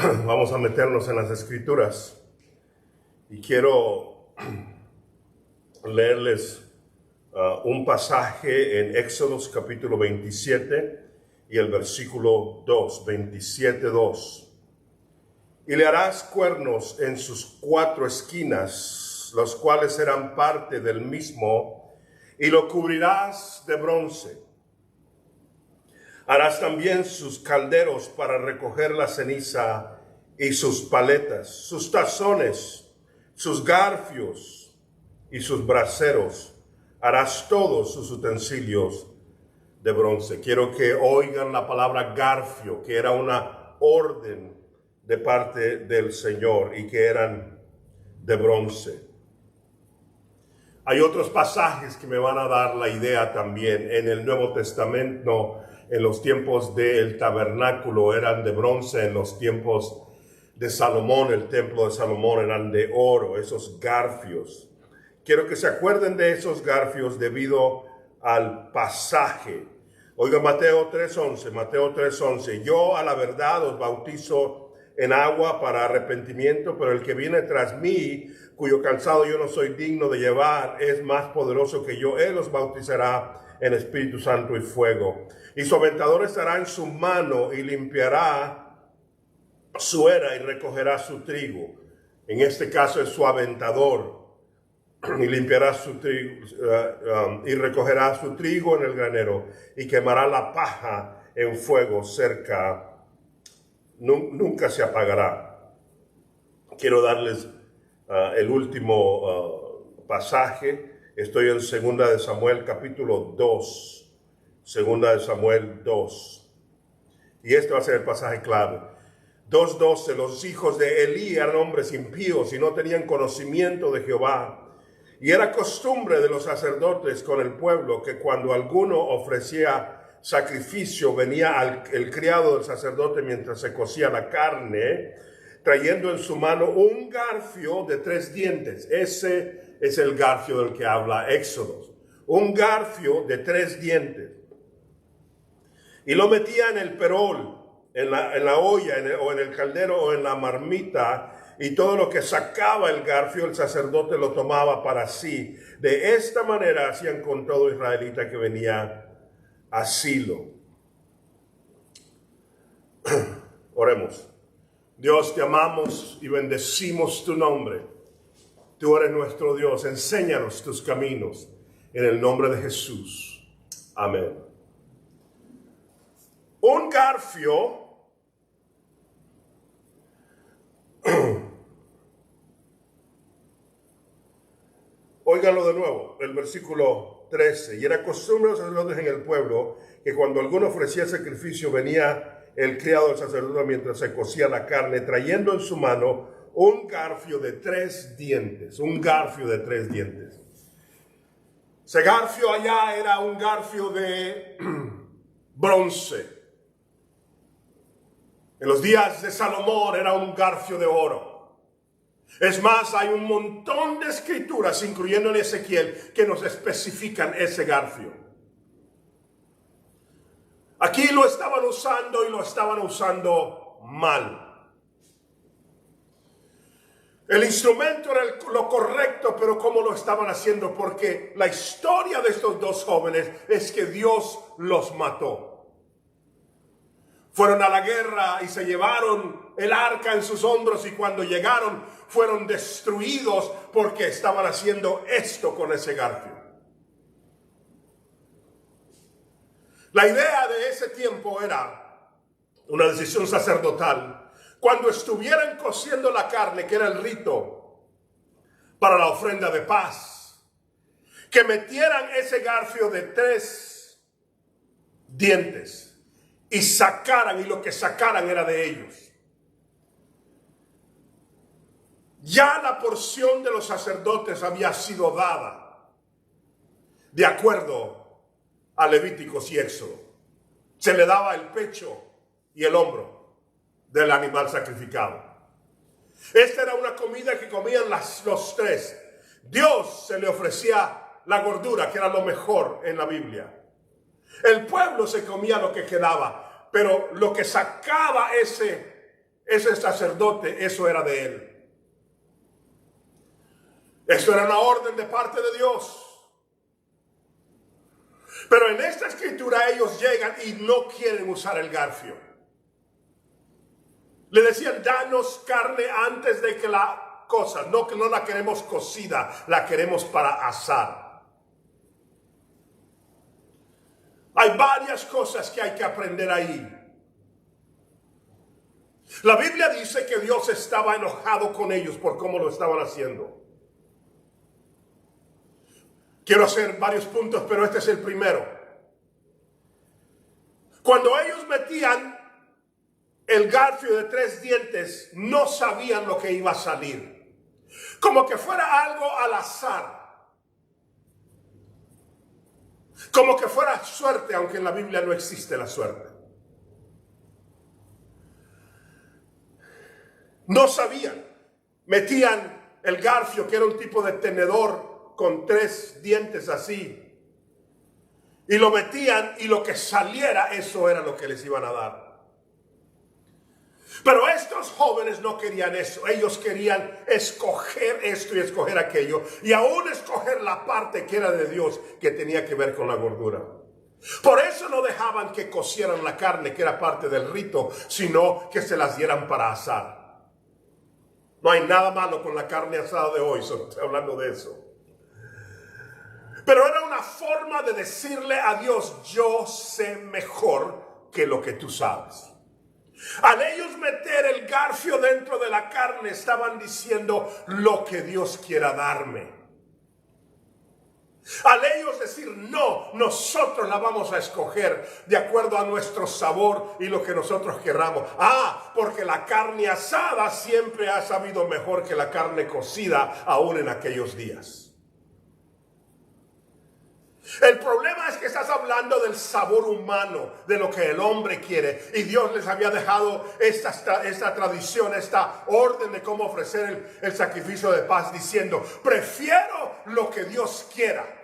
Vamos a meternos en las Escrituras y quiero leerles un pasaje en Éxodos capítulo 27 y el versículo 2, 27:2. Y le harás cuernos en sus 4 esquinas, los cuales serán parte del mismo, y lo cubrirás de bronce. Harás también sus calderos para recoger la ceniza y sus paletas, sus tazones, sus garfios y sus braseros. Harás todos sus utensilios de bronce. Quiero que oigan la palabra garfio, que era una orden de parte del Señor y que eran de bronce. Hay otros pasajes que me van a dar la idea también. En el Nuevo Testamento, en los tiempos del tabernáculo eran de bronce, en los tiempos de Salomón, el templo de Salomón, eran de oro, esos garfios. Quiero que se acuerden de esos garfios debido al pasaje. Oiga, Mateo 3:11, yo a la verdad os bautizo en agua para arrepentimiento, pero el que viene tras mí, cuyo calzado yo no soy digno de llevar, es más poderoso que yo. Él os bautizará en Espíritu Santo y fuego. Y su aventador estará en su mano y limpiará su era y recogerá su trigo. En este caso es su aventador. Y limpiará su trigo y recogerá su trigo en el granero y quemará la paja en fuego cerca. Nunca se apagará. Quiero darles el último pasaje. Estoy en 2 de Samuel capítulo 2. 2 de Samuel 2. Y este va a ser el pasaje clave. 2:12. Los hijos de Elí eran hombres impíos y no tenían conocimiento de Jehová. Y era costumbre de los sacerdotes con el pueblo que cuando alguno ofrecía sacrificio, venía el criado del sacerdote mientras se cocía la carne, trayendo en su mano un garfio de 3 dientes. Ese es el garfio del que habla Éxodos. Un garfio de 3 dientes. Y lo metía en el perol, en la olla, o en el caldero, o en la marmita, y todo lo que sacaba el garfio, el sacerdote lo tomaba para sí. De esta manera hacían con todo israelita que venía a Silo. Oremos. Dios, te amamos y bendecimos tu nombre. Tú eres nuestro Dios. Enséñanos tus caminos. En el nombre de Jesús. Amén. Un garfio óiganlo de nuevo, el versículo 13. Y era costumbre de los sacerdotes en el pueblo que cuando alguno ofrecía sacrificio, venía el criado del sacerdote mientras se cocía la carne, trayendo en su mano un garfio de 3 dientes. Un garfio de 3 dientes. Ese garfio allá era un garfio de bronce. En los días de Salomón era un garfio de oro. Es más, hay un montón de escrituras, incluyendo en Ezequiel, que nos especifican ese garfio. Aquí lo estaban usando y lo estaban usando mal. El instrumento era lo correcto, pero ¿cómo lo estaban haciendo? Porque la historia de estos 2 jóvenes es que Dios los mató. Fueron a la guerra y se llevaron el arca en sus hombros, y cuando llegaron fueron destruidos porque estaban haciendo esto con ese garfio. La idea de ese tiempo era una decisión sacerdotal. Cuando estuvieran cociendo la carne, que era el rito para la ofrenda de paz, que metieran ese garfio de 3 dientes y sacaran, y lo que sacaran era de ellos. Ya la porción de los sacerdotes había sido dada de acuerdo a Levíticos y Éxodo. Se le daba el pecho y el hombro del animal sacrificado. Esta era una comida que comían los 3. Dios se le ofrecía la gordura, que era lo mejor en la Biblia. El pueblo se comía lo que quedaba, pero lo que sacaba ese ese sacerdote, eso era de él. Eso era una orden de parte de Dios. Pero en esta escritura ellos llegan y no quieren usar el garfio. Le decían, danos carne antes de que la cosa, no que no la queremos cocida, la queremos para asar. Hay varias cosas que hay que aprender ahí. La Biblia dice que Dios estaba enojado con ellos por cómo lo estaban haciendo. Quiero hacer varios puntos, pero este es el primero. Cuando ellos metían el garfio de 3 dientes, no sabían lo que iba a salir. Como que fuera algo al azar. Como que fuera suerte, aunque en la Biblia no existe la suerte. No sabían. Metían el garfio, que era un tipo de tenedor con 3 dientes así. Y lo metían y lo que saliera, eso era lo que les iban a dar. Pero estos jóvenes no querían eso. Ellos querían escoger esto y escoger aquello. Y aún escoger la parte que era de Dios, que tenía que ver con la gordura. Por eso no dejaban que cocieran la carne, que era parte del rito, sino que se las dieran para asar. No hay nada malo con la carne asada de hoy, solo estoy hablando de eso. Pero era una forma de decirle a Dios, yo sé mejor que lo que tú sabes. Al ellos meter el garfio dentro de la carne, estaban diciendo lo que Dios quiera darme. Al ellos decir, no, nosotros la vamos a escoger de acuerdo a nuestro sabor y lo que nosotros querramos. Porque la carne asada siempre ha sabido mejor que la carne cocida, aún en aquellos días. El problema es que estás hablando del sabor humano, de lo que el hombre quiere. Y Dios les había dejado esta tradición, esta orden de cómo ofrecer el sacrificio de paz, diciendo, prefiero lo que Dios quiera,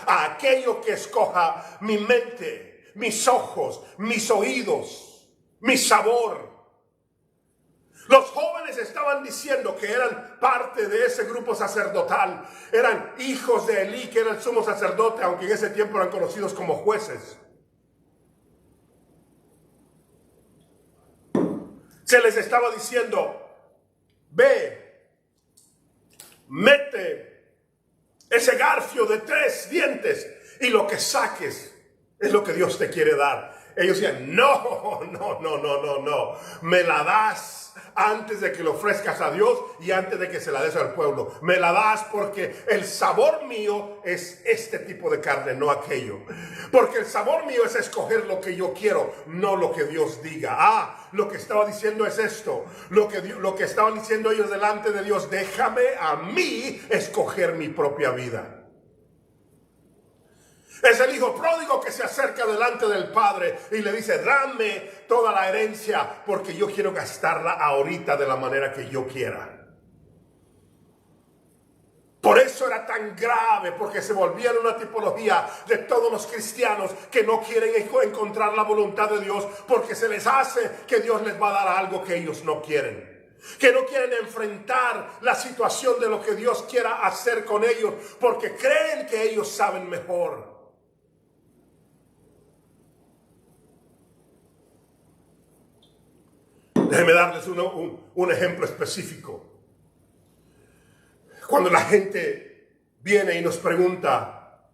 a aquello que escoja mi mente, mis ojos, mis oídos, mi sabor. Los jóvenes estaban diciendo que eran parte de ese grupo sacerdotal. Eran hijos de Elí, que era el sumo sacerdote, aunque en ese tiempo eran conocidos como jueces. Se les estaba diciendo, ve, mete ese garfio de 3 dientes y lo que saques es lo que Dios te quiere dar. Ellos decían, no, me la das antes de que lo ofrezcas a Dios y antes de que se la des al pueblo. Me la das porque el sabor mío es este tipo de carne, no aquello. Porque el sabor mío es escoger lo que yo quiero, no lo que Dios diga. Lo que estaba diciendo es esto. Lo que estaban diciendo ellos delante de Dios, déjame a mí escoger mi propia vida. Es el hijo pródigo que se acerca delante del padre y le dice, dame toda la herencia porque yo quiero gastarla ahorita de la manera que yo quiera. Por eso era tan grave, porque se volvían una tipología de todos los cristianos que no quieren encontrar la voluntad de Dios porque se les hace que Dios les va a dar algo que ellos no quieren. Que no quieren enfrentar la situación de lo que Dios quiera hacer con ellos porque creen que ellos saben mejor. Déjenme darles un ejemplo específico. Cuando la gente viene y nos pregunta,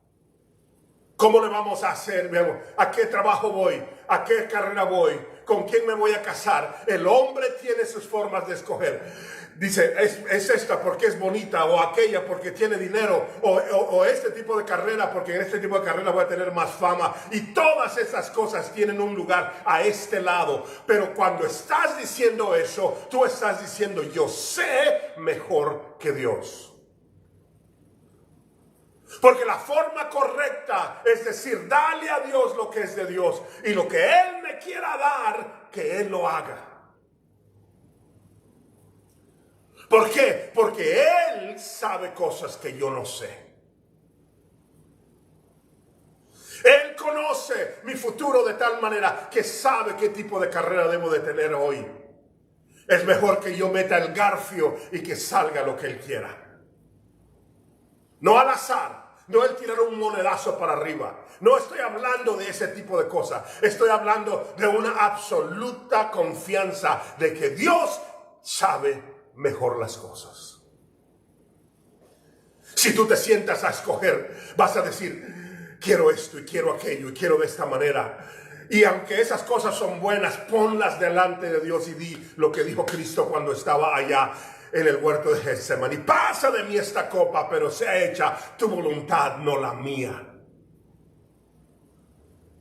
¿cómo le vamos a hacer? ¿A qué trabajo voy? ¿A qué carrera voy? ¿Con quién me voy a casar? El hombre tiene sus formas de escoger. Dice, es esta porque es bonita, o aquella porque tiene dinero, o este tipo de carrera porque en este tipo de carrera voy a tener más fama. Y todas esas cosas tienen un lugar a este lado. Pero cuando estás diciendo eso, tú estás diciendo, yo sé mejor que Dios. Porque la forma correcta es decir, dale a Dios lo que es de Dios. Y lo que Él me quiera dar, que Él lo haga. ¿Por qué? Porque Él sabe cosas que yo no sé. Él conoce mi futuro de tal manera que sabe qué tipo de carrera debo de tener hoy. Es mejor que yo meta el garfio y que salga lo que Él quiera. No al azar, no el tirar un monedazo para arriba. No estoy hablando de ese tipo de cosas. Estoy hablando de una absoluta confianza de que Dios sabe mejor las cosas. Si tú te sientas a escoger, vas a decir, quiero esto y quiero aquello y quiero de esta manera. Y aunque esas cosas son buenas, ponlas delante de Dios y di lo que dijo Cristo cuando estaba allá en el huerto de Getsemaní. Pasa de mí esta copa, pero sea hecha tu voluntad, no la mía.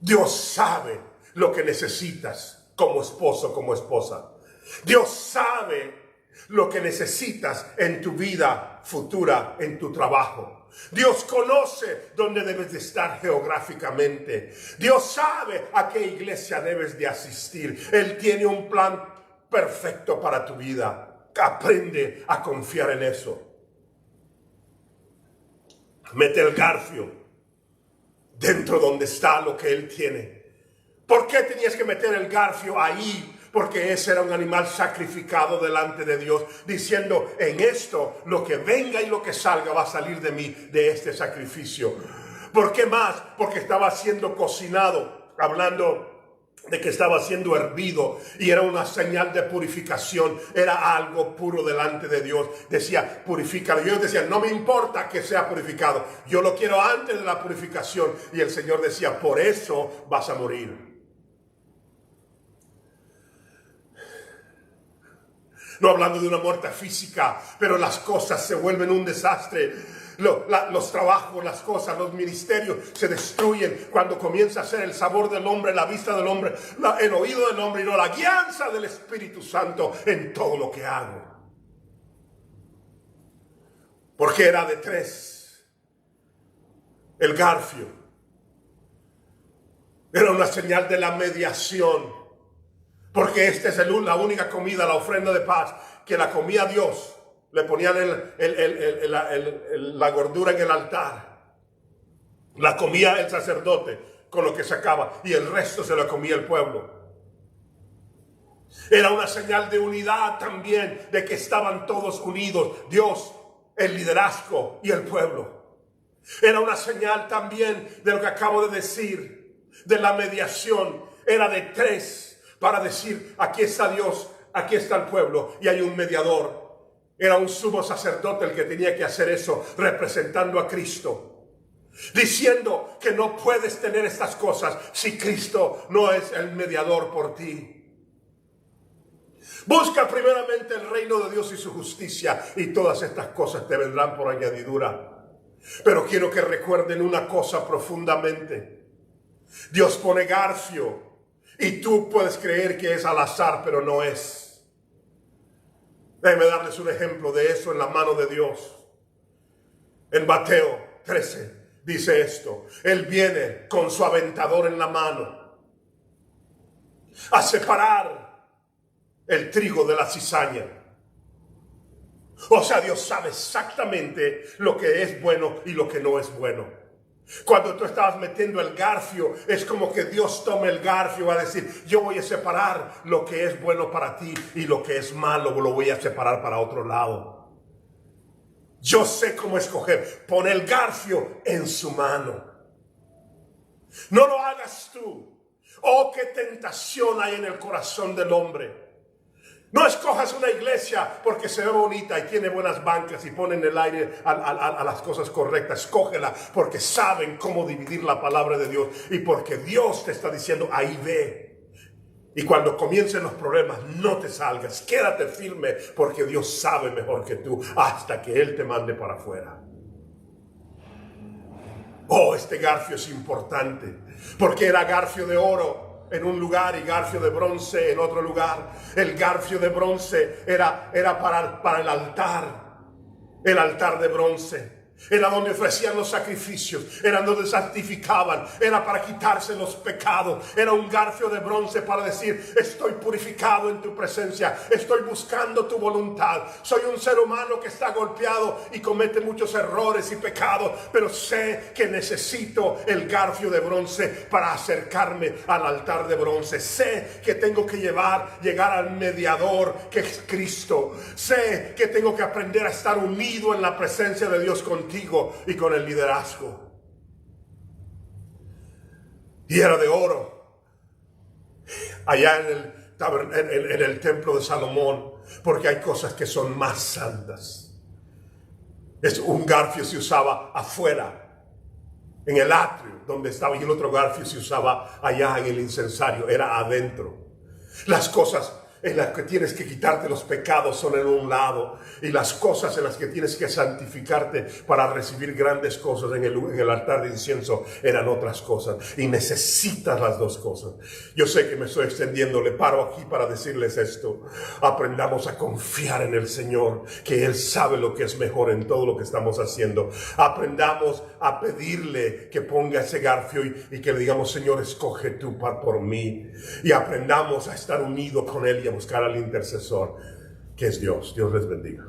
Dios sabe lo que necesitas como esposo, como esposa. Dios sabe lo que necesitas en tu vida futura, en tu trabajo. Dios conoce dónde debes de estar geográficamente. Dios sabe a qué iglesia debes de asistir. Él tiene un plan perfecto para tu vida. Aprende a confiar en eso. Mete el garfio dentro donde está lo que Él tiene. ¿Por qué tenías que meter el garfio ahí? Porque ese era un animal sacrificado delante de Dios, diciendo, en esto, lo que venga y lo que salga va a salir de mí, de este sacrificio. ¿Por qué más? Porque estaba siendo cocinado, hablando de que estaba siendo hervido, y era una señal de purificación, era algo puro delante de Dios. Decía, purifícalo. Dios decía, no me importa que sea purificado, yo lo quiero antes de la purificación. Y el Señor decía, por eso vas a morir. No hablando de una muerte física, pero las cosas se vuelven un desastre. Los trabajos, las cosas, los ministerios se destruyen cuando comienza a ser el sabor del hombre, la vista del hombre, el oído del hombre y no la guianza del Espíritu Santo en todo lo que hago. Porque era de 3. El garfio era una señal de la mediación. Porque esta es la única comida, la ofrenda de paz, que la comía Dios. Le ponían la gordura en el altar. La comía el sacerdote con lo que sacaba. Y el resto se lo comía el pueblo. Era una señal de unidad también, de que estaban todos unidos. Dios, el liderazgo y el pueblo. Era una señal también de lo que acabo de decir, de la mediación. Era de 3. Para decir, aquí está Dios, aquí está el pueblo y hay un mediador. Era un sumo sacerdote el que tenía que hacer eso, representando a Cristo. Diciendo que no puedes tener estas cosas si Cristo no es el mediador por ti. Busca primeramente el reino de Dios y su justicia y todas estas cosas te vendrán por añadidura. Pero quiero que recuerden una cosa profundamente. Dios pone garfio. Y tú puedes creer que es al azar, pero no es. Déjenme darles un ejemplo de eso en la mano de Dios. En Mateo 13 dice esto. Él viene con su aventador en la mano a separar el trigo de la cizaña. O sea, Dios sabe exactamente lo que es bueno y lo que no es bueno. Cuando tú estabas metiendo el garfio, es como que Dios toma el garfio y va a decir, yo voy a separar lo que es bueno para ti y lo que es malo lo voy a separar para otro lado. Yo sé cómo escoger. Pon el garfio en su mano. No lo hagas tú. Oh, qué tentación hay en el corazón del hombre. No escojas una iglesia porque se ve bonita y tiene buenas bancas y ponen el aire a las cosas correctas. Escógela porque saben cómo dividir la palabra de Dios y porque Dios te está diciendo, ahí ve. Y cuando comiencen los problemas, no te salgas, quédate firme porque Dios sabe mejor que tú hasta que Él te mande para afuera. Oh, este garfio es importante porque era garfio de oro en un lugar y garfio de bronce en otro lugar. El garfio de bronce era para el altar de bronce. Era donde ofrecían los sacrificios, era donde santificaban, era para quitarse los pecados. Era un garfio de bronce para decir: estoy purificado en tu presencia, estoy buscando tu voluntad. Soy un ser humano que está golpeado y comete muchos errores y pecados, pero sé que necesito el garfio de bronce para acercarme al altar de bronce. Sé que tengo que llegar al mediador, que es Cristo. Sé que tengo que aprender a estar unido en la presencia de Dios contigo y con el liderazgo. Y era de oro allá en el templo de Salomón, porque hay cosas que son más santas. Un garfio se usaba afuera, en el atrio donde estaba, y el otro garfio se usaba allá en el incensario, era adentro. Las cosas en las que tienes que quitarte los pecados son en un lado, y las cosas en las que tienes que santificarte para recibir grandes cosas en el altar de incienso eran otras cosas, y necesitas las dos cosas. Yo sé que me estoy extendiendo, le paro aquí para decirles esto: aprendamos a confiar en el Señor, que Él sabe lo que es mejor en todo lo que estamos haciendo. Aprendamos a pedirle que ponga ese garfio y que le digamos: Señor, escoge tú por mí, y aprendamos a estar unidos con Él y a buscar al intercesor, que es Dios. Dios les bendiga.